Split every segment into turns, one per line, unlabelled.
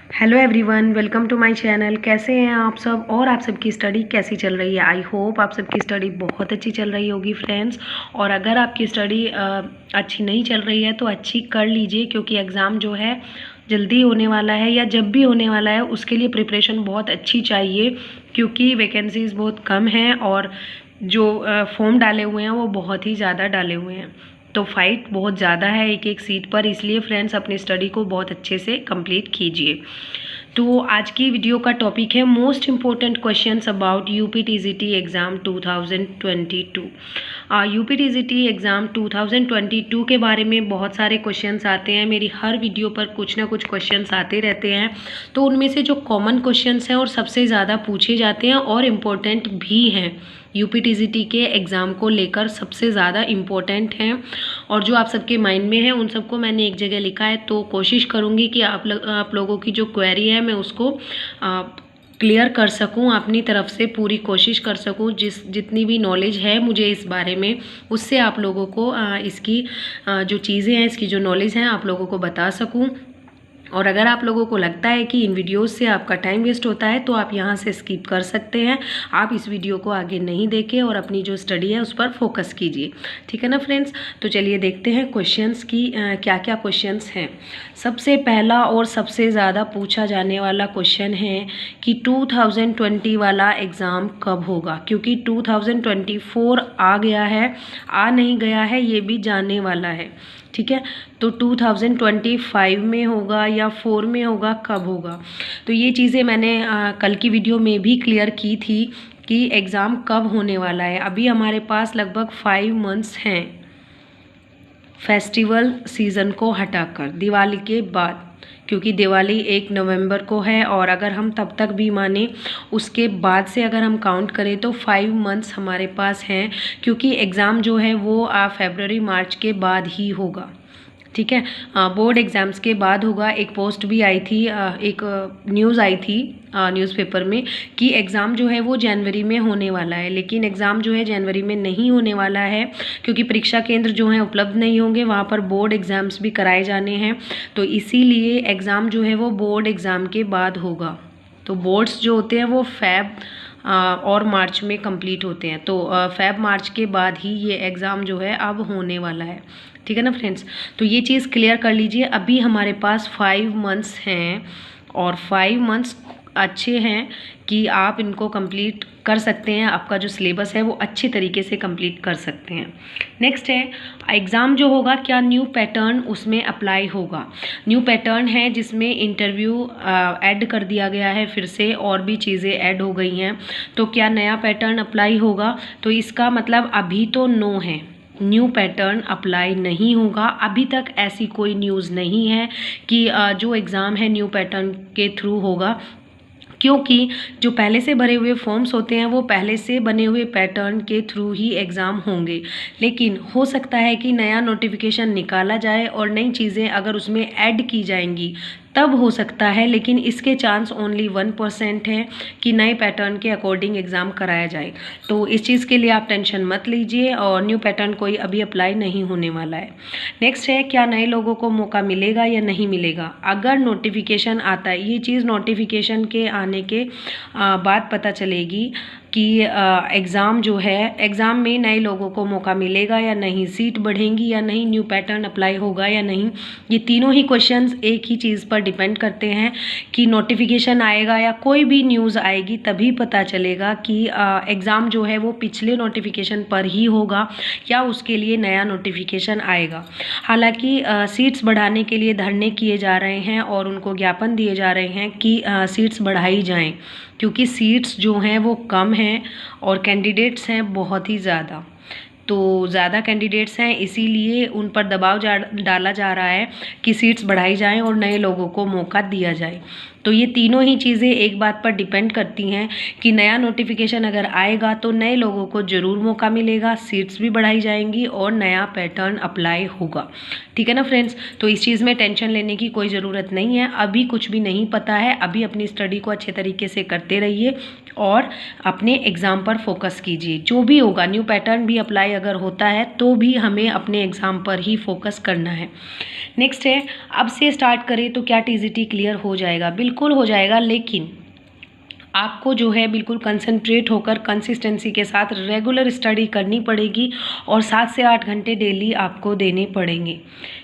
Hello everyone, welcome to my channel. कैसे हैं आप सब और आप सबकी स्टडी कैसी चल रही है? आई होप आप सबकी स्टडी बहुत अच्छी चल रही होगी फ्रेंड्स। और अगर आपकी स्टडी अच्छी नहीं चल रही है तो अच्छी कर लीजिए, क्योंकि एग्ज़ाम जो है जल्दी होने वाला है या जब भी होने वाला है उसके लिए प्रिपरेशन बहुत अच्छी चाहिए, क्योंकि वैकेंसीज़ बहुत कम हैं और जो फॉर्म डाले हुए हैं वो बहुत ही ज़्यादा डाले हुए हैं। तो फाइट बहुत ज़्यादा है एक एक सीट पर, इसलिए फ्रेंड्स अपनी स्टडी को बहुत अच्छे से कंप्लीट कीजिए। तो आज की वीडियो का टॉपिक है most important questions about UPTGT exam 2022। UPTGT exam 2022 के बारे में बहुत सारे क्वेश्चंस आते हैं। मेरी हर वीडियो पर कुछ ना कुछ क्वेश्चंस आते रहते हैं, तो उनमें से जो कॉमन क्वेश्चंस हैं और सबसे ज़्यादा पूछे जाते हैं और इम्पोर्टेंट भी हैं, यूपीटीजीटी के एग्ज़ाम को लेकर सबसे ज़्यादा इम्पोर्टेंट हैं और जो आप सबके माइंड में है उन सबको मैंने एक जगह लिखा है। तो कोशिश करूँगी कि आप लोगों की जो क्वेरी है मैं उसको क्लियर कर सकूं, अपनी तरफ से पूरी कोशिश कर सकूं। जितनी भी नॉलेज है मुझे इस बारे में, उससे आप लोगों को इसकी जो चीज़ें हैं, इसकी जो नॉलेज है आप लोगों को बता सकूं। और अगर आप लोगों को लगता है कि इन वीडियोस से आपका टाइम वेस्ट होता है तो आप यहाँ से स्किप कर सकते हैं। आप इस वीडियो को आगे नहीं देखें और अपनी जो स्टडी है उस पर फोकस कीजिए, ठीक है ना फ्रेंड्स। तो चलिए देखते हैं क्वेश्चंस की क्या क्या क्वेश्चंस हैं। सबसे पहला और सबसे ज़्यादा पूछा जाने वाला क्वेश्चन है कि 2020 वाला एग्ज़ाम कब होगा, क्योंकि 2024 आ गया है, आ नहीं गया है ये भी जाने वाला है, ठीक है। तो 2025 में होगा या 4 में होगा, कब होगा? तो ये चीज़ें मैंने कल की वीडियो में भी क्लियर की थी कि एग्ज़ाम कब होने वाला है। अभी हमारे पास लगभग 5 मंथ्स हैं फेस्टिवल सीज़न को हटाकर, दिवाली के बाद, क्योंकि दिवाली 1 नवंबर को है और अगर हम तब तक भी माने उसके बाद से अगर हम काउंट करें तो 5 मंथ्स हमारे पास हैं, क्योंकि एग्ज़ाम जो है वो फरवरी मार्च के बाद ही होगा, ठीक है। बोर्ड एग्ज़ाम्स के बाद होगा। एक पोस्ट भी आई थी, एक न्यूज़ आई थी न्यूज़पेपर में कि एग्ज़ाम जो है वो जनवरी में होने वाला है, लेकिन एग्ज़ाम जो है जनवरी में नहीं होने वाला है, क्योंकि परीक्षा केंद्र जो हैं उपलब्ध नहीं होंगे, वहाँ पर बोर्ड एग्ज़ाम्स भी कराए जाने हैं। तो इसीलिए एग्ज़ाम जो है वो बोर्ड एग्ज़ाम के बाद होगा। तो बोर्ड्स जो होते हैं वो फेब और मार्च में कंप्लीट होते हैं, तो फेब मार्च के बाद ही ये एग्ज़ाम जो है अब होने वाला है, ठीक है ना फ्रेंड्स। तो ये चीज़ क्लियर कर लीजिए। अभी हमारे पास 5 मंथ्स हैं और 5 मंथ्स अच्छे हैं कि आप इनको कंप्लीट कर सकते हैं। आपका जो सिलेबस है वो अच्छे तरीके से कंप्लीट कर सकते हैं। नेक्स्ट है एग्ज़ाम जो होगा, क्या न्यू पैटर्न उसमें अप्लाई होगा? न्यू पैटर्न है जिसमें इंटरव्यू ऐड कर दिया गया है, फिर से और भी चीज़ें ऐड हो गई हैं। तो क्या नया पैटर्न अप्लाई होगा? तो इसका मतलब अभी तो नो है, न्यू पैटर्न अप्लाई नहीं होगा। अभी तक ऐसी कोई न्यूज़ नहीं है कि जो एग्ज़ाम है न्यू पैटर्न के थ्रू होगा, क्योंकि जो पहले से भरे हुए फॉर्म्स होते हैं वो पहले से बने हुए पैटर्न के थ्रू ही एग्ज़ाम होंगे। लेकिन हो सकता है कि नया नोटिफिकेशन निकाला जाए और नई चीज़ें अगर उसमें ऐड की जाएंगी तब हो सकता है, लेकिन इसके चांस ओनली 1% है कि नए पैटर्न के अकॉर्डिंग एग्ज़ाम कराया जाए। तो इस चीज़ के लिए आप टेंशन मत लीजिए और न्यू पैटर्न कोई अभी अप्लाई नहीं होने वाला है। नेक्स्ट है क्या नए लोगों को मौका मिलेगा या नहीं मिलेगा अगर नोटिफिकेशन आता है? ये चीज़ नोटिफिकेशन के आने के बाद पता चलेगी कि एग्ज़ाम जो है, एग्ज़ाम में नए लोगों को मौका मिलेगा या नहीं, सीट बढ़ेंगी या नहीं, न्यू पैटर्न अप्लाई होगा या नहीं। ये तीनों ही क्वेश्चंस एक ही चीज़ पर डिपेंड करते हैं कि नोटिफिकेशन आएगा या कोई भी न्यूज़ आएगी तभी पता चलेगा कि एग्ज़ाम जो है वो पिछले नोटिफिकेशन पर ही होगा या उसके लिए नया नोटिफिकेशन आएगा। हालांकि सीट्स बढ़ाने के लिए धरने किए जा रहे हैं और उनको ज्ञापन दिए जा रहे हैं कि सीट्स बढ़ाई जाएँ, क्योंकि सीट्स जो हैं वो कम हैं और कैंडिडेट्स हैं बहुत ही ज़्यादा। तो ज़्यादा कैंडिडेट्स हैं इसीलिए उन पर दबाव डाला जा रहा है कि सीट्स बढ़ाई जाएं और नए लोगों को मौका दिया जाए। तो ये तीनों ही चीज़ें एक बात पर डिपेंड करती हैं कि नया नोटिफिकेशन अगर आएगा तो नए लोगों को ज़रूर मौका मिलेगा, सीट्स भी बढ़ाई जाएंगी और नया पैटर्न अप्लाई होगा, ठीक है ना फ्रेंड्स। तो इस चीज़ में टेंशन लेने की कोई ज़रूरत नहीं है, अभी कुछ भी नहीं पता है। अभी अपनी स्टडी को अच्छे तरीके से करते रहिए और अपने एग्ज़ाम पर फोकस कीजिए। जो भी होगा, न्यू पैटर्न भी अप्लाई अप्लाई अगर होता है तो भी हमें अपने एग्ज़ाम पर ही फोकस करना है। नेक्स्ट है, अब से स्टार्ट करें तो क्या टीजीटी क्लियर हो जाएगा? बिल्कुल हो जाएगा, लेकिन आपको जो है बिल्कुल कंसंट्रेट होकर कंसिस्टेंसी के साथ रेगुलर स्टडी करनी पड़ेगी और 7 से 8 घंटे डेली आपको देने पड़ेंगे,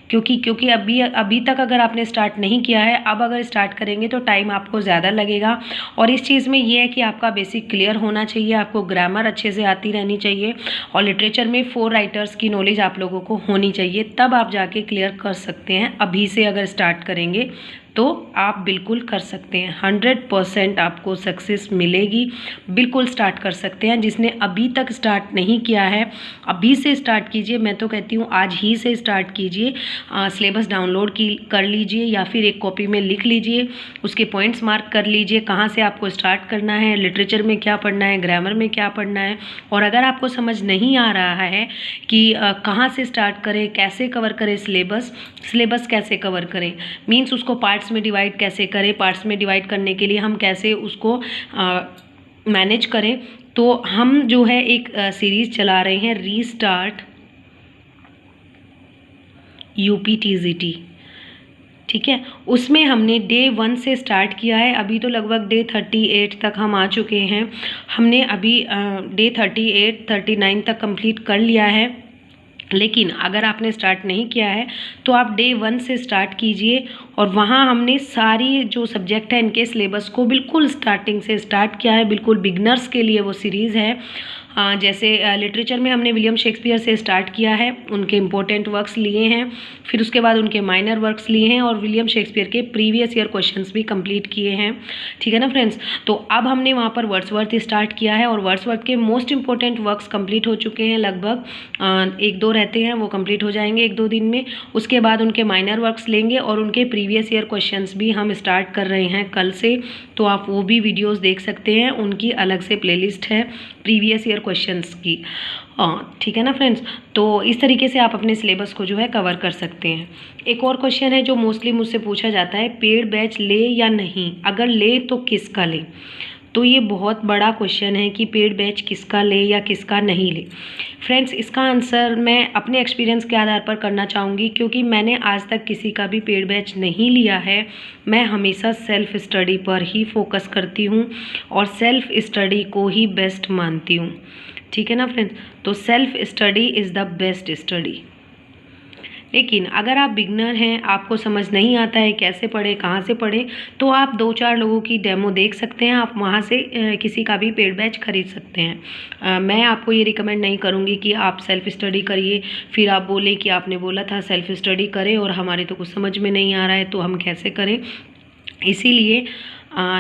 क्योंकि अभी तक अगर आपने स्टार्ट नहीं किया है, अब अगर स्टार्ट करेंगे तो टाइम आपको ज़्यादा लगेगा। और इस चीज़ में ये है कि आपका बेसिक क्लियर होना चाहिए, आपको ग्रामर अच्छे से आती रहनी चाहिए और लिटरेचर में 4 राइटर्स की नॉलेज आप लोगों को होनी चाहिए, तब आप जाके क्लियर कर सकते हैं। अभी से अगर स्टार्ट करेंगे तो आप बिल्कुल कर सकते हैं, 100% आपको सक्सेस मिलेगी। बिल्कुल स्टार्ट कर सकते हैं। जिसने अभी तक स्टार्ट नहीं किया है, अभी से स्टार्ट कीजिए। मैं तो कहती हूँ आज ही से स्टार्ट कीजिए। सिलेबस डाउनलोड कर लीजिए या फिर एक कॉपी में लिख लीजिए, उसके पॉइंट्स मार्क कर लीजिए, कहाँ से आपको स्टार्ट करना है, लिटरेचर में क्या पढ़ना है, ग्रामर में क्या पढ़ना है। और अगर आपको समझ नहीं आ रहा है कि कहाँ से स्टार्ट करें, कैसे कवर करें सिलेबस कैसे कवर करें, मीन्स उसको पार्ट्स में डिवाइड कैसे करें, पार्ट्स में डिवाइड करने के लिए हम कैसे उसको मैनेज करें, तो हम जो है एक सीरीज़ चला रहे हैं, रीस्टार्ट यूपी टीजीटी। ठीक है, उसमें हमने डे 1 से स्टार्ट किया है। अभी तो लगभग डे 38 तक हम आ चुके हैं। हमने अभी डे 38, 39 तक कंप्लीट कर लिया है। लेकिन अगर आपने स्टार्ट नहीं किया है तो आप डे 1 से स्टार्ट कीजिए और वहाँ हमने सारी जो सब्जेक्ट है इनके सिलेबस को बिल्कुल स्टार्टिंग से स्टार्ट किया है। बिल्कुल बिगनर्स के लिए वो सीरीज़ है। जैसे लिटरेचर में हमने विलियम शेक्सपियर से स्टार्ट किया है, उनके इम्पोर्टेंट वर्क्स लिए हैं, फिर उसके बाद उनके माइनर वर्क्स लिए हैं और विलियम शेक्सपियर के प्रीवियस ईयर क्वेश्चंस भी कंप्लीट किए हैं। ठीक है ना फ्रेंड्स, तो अब हमने वहाँ पर वर्ड्सवर्थ स्टार्ट किया है और वर्ड्सवर्थ के मोस्ट इंपॉर्टेंट वर्क्स कंप्लीट हो चुके हैं। लगभग 1-2 रहते हैं, वो कंप्लीट हो जाएंगे 1-2 दिन में। उसके बाद उनके माइनर वर्क्स लेंगे और उनके प्रीवियस ईयर क्वेश्चंस भी हम स्टार्ट कर रहे हैं कल से, तो आप वो भी वीडियोज़ देख सकते हैं। उनकी अलग से प्लेलिस्ट है प्रीवियस ईयर क्वेश्चंस की। ठीक है ना फ्रेंड्स, तो इस तरीके से आप अपने सिलेबस को जो है कवर कर सकते हैं। एक और क्वेश्चन है जो मोस्टली मुझसे पूछा जाता है, पेड बैच ले या नहीं, अगर ले तो किसका ले। तो ये बहुत बड़ा क्वेश्चन है कि पेड बैच किसका ले या किसका नहीं ले। फ्रेंड्स, इसका आंसर मैं अपने एक्सपीरियंस के आधार पर करना चाहूँगी, क्योंकि मैंने आज तक किसी का भी पेड बैच नहीं लिया है। मैं हमेशा सेल्फ स्टडी पर ही फोकस करती हूँ और सेल्फ स्टडी को ही बेस्ट मानती हूँ। ठीक है ना फ्रेंड्स, तो self study is the best study. लेकिन अगर आप बिगनर हैं, आपको समझ नहीं आता है कैसे पढ़े, कहाँ से पढ़े, तो आप 2-4 लोगों की डेमो देख सकते हैं। आप वहाँ से किसी का भी पेड बैच खरीद सकते हैं। मैं आपको ये रिकमेंड नहीं करूँगी कि आप सेल्फ स्टडी करिए, फिर आप बोले कि आपने बोला था सेल्फ स्टडी करें और हमारे तो कुछ समझ में नहीं आ रहा है तो हम कैसे करें। इसीलिए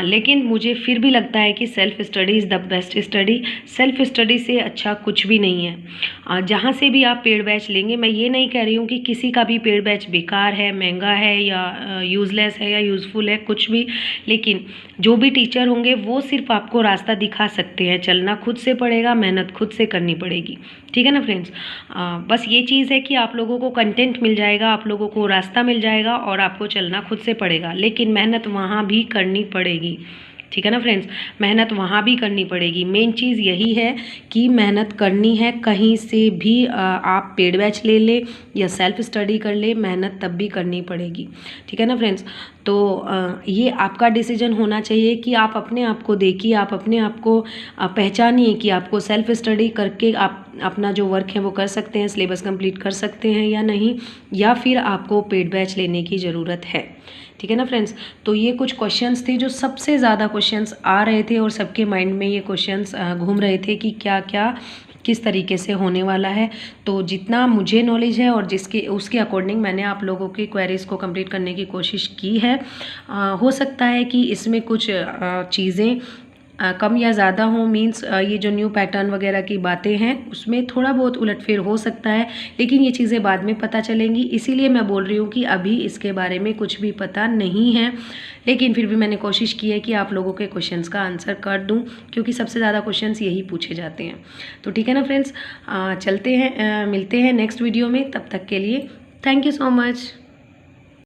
लेकिन मुझे फिर भी लगता है कि self study is the best study. Self study से अच्छा कुछ भी नहीं है। जहाँ से भी आप पेड बैच लेंगे, मैं ये नहीं कह रही हूँ कि किसी का भी पेड बैच बेकार है, महंगा है या यूज़लेस है या यूज़फुल है, कुछ भी। लेकिन जो भी टीचर होंगे वो सिर्फ आपको रास्ता दिखा सकते हैं, चलना खुद से पड़ेगा, मेहनत खुद से करनी पड़ेगी। ठीक है ना फ्रेंड्स, बस ये चीज़ है कि आप लोगों को कंटेंट मिल जाएगा, आप लोगों को रास्ता मिल जाएगा और आपको चलना खुद से पड़ेगा, लेकिन मेहनत वहाँ भी करनी पड़ेगी। ठीक है ना फ्रेंड्स, मेहनत वहाँ भी करनी पड़ेगी। मेन चीज़ यही है कि मेहनत करनी है। कहीं से भी आप पेड बैच ले ले या सेल्फ स्टडी कर ले, मेहनत तब भी करनी पड़ेगी। ठीक है ना फ्रेंड्स, तो ये आपका डिसीजन होना चाहिए कि आप अपने आप को देखिए, आप अपने आप को पहचानिए कि आपको सेल्फ स्टडी करके आप अपना जो वर्क है वो कर सकते हैं, सिलेबस कंप्लीट कर सकते हैं या नहीं, या फिर आपको पेड बैच लेने की ज़रूरत है। ठीक है ना फ्रेंड्स, तो ये कुछ क्वेश्चंस थे जो सबसे ज़्यादा क्वेश्चंस आ रहे थे और सबके माइंड में ये क्वेश्चंस घूम रहे थे कि क्या क्या किस तरीके से होने वाला है। तो जितना मुझे नॉलेज है और उसके अकॉर्डिंग मैंने आप लोगों की क्वेरीज़ को कंप्लीट करने की कोशिश की है। हो सकता है कि इसमें कुछ चीज़ें कम या ज़्यादा हो, मीन्स ये जो न्यू पैटर्न वगैरह की बातें हैं उसमें थोड़ा बहुत उलटफेर हो सकता है, लेकिन ये चीज़ें बाद में पता चलेंगी। इसीलिए मैं बोल रही हूँ कि अभी इसके बारे में कुछ भी पता नहीं है, लेकिन फिर भी मैंने कोशिश की है कि आप लोगों के क्वेश्चंस का आंसर कर दूं, क्योंकि सबसे ज़्यादा क्वेश्चंस यही पूछे जाते हैं। तो ठीक है ना फ्रेंड्स, चलते हैं, मिलते हैं नेक्स्ट वीडियो में। तब तक के लिए थैंक यू सो मच।